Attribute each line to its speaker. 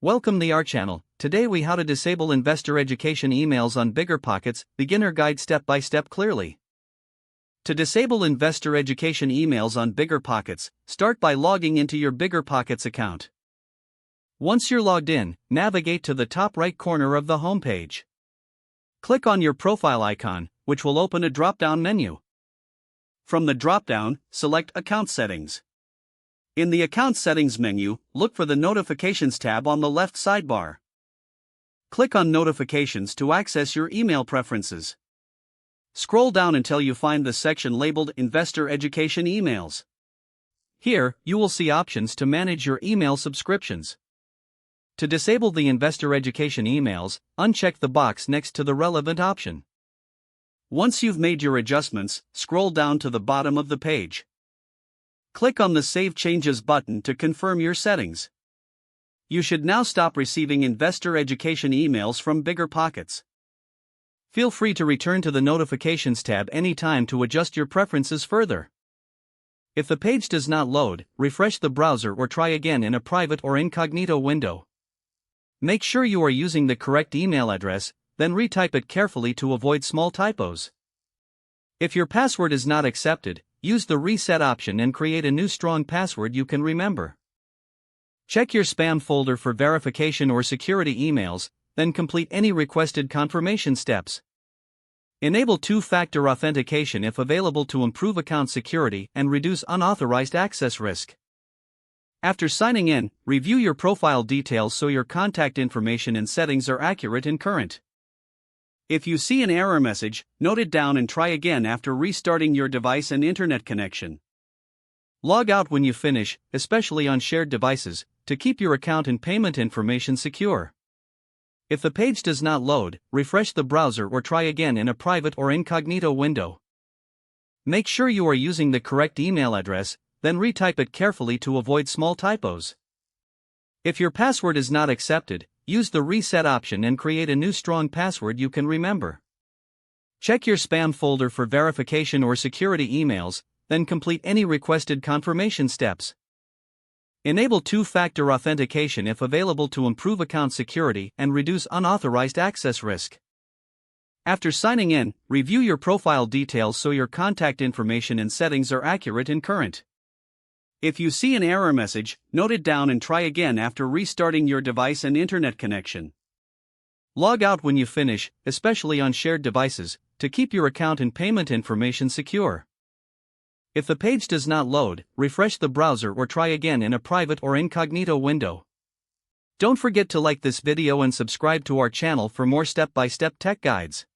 Speaker 1: Welcome to our channel. Today we how to disable investor education emails on BiggerPockets, beginner guide step by step clearly. To disable investor education emails on BiggerPockets, start by logging into your BiggerPockets account. Once you're logged in, navigate to the top right corner of the homepage. Click on your profile icon, which will open a drop-down menu. From the drop-down, select Account Settings. In the Account Settings menu, look for the Notifications tab on the left sidebar. Click on Notifications to access your email preferences. Scroll down until you find the section labeled Investor Education Emails. Here, you will see options to manage your email subscriptions. To disable the investor education emails, uncheck the box next to the relevant option. Once you've made your adjustments, scroll down to the bottom of the page. Click on the Save Changes button to confirm your settings. You should now stop receiving investor education emails from BiggerPockets. Feel free to return to the Notifications tab anytime to adjust your preferences further. If the page does not load, refresh the browser or try again in a private or incognito window. Make sure you are using the correct email address, then retype it carefully to avoid small typos. If your password is not accepted, use the reset option and create a new strong password you can remember. Check your spam folder for verification or security emails, then complete any requested confirmation steps. Enable two-factor authentication if available to improve account security and reduce unauthorized access risk. After signing in, review your profile details so your contact information and settings are accurate and current. If you see an error message, note it down and try again after restarting your device and internet connection. Log out when you finish, especially on shared devices, to keep your account and payment information secure. If the page does not load, refresh the browser or try again in a private or incognito window. Make sure you are using the correct email address, then retype it carefully to avoid small typos. If your password is not accepted, use the reset option and create a new strong password you can remember. Check your spam folder for verification or security emails, then complete any requested confirmation steps. Enable two-factor authentication if available to improve account security and reduce unauthorized access risk. After signing in, review your profile details so your contact information and settings are accurate and current. If you see an error message, note it down and try again after restarting your device and internet connection. Log out when you finish, especially on shared devices, to keep your account and payment information secure. If the page does not load, refresh the browser or try again in a private or incognito window. Don't forget to like this video and subscribe to our channel for more step-by-step tech guides.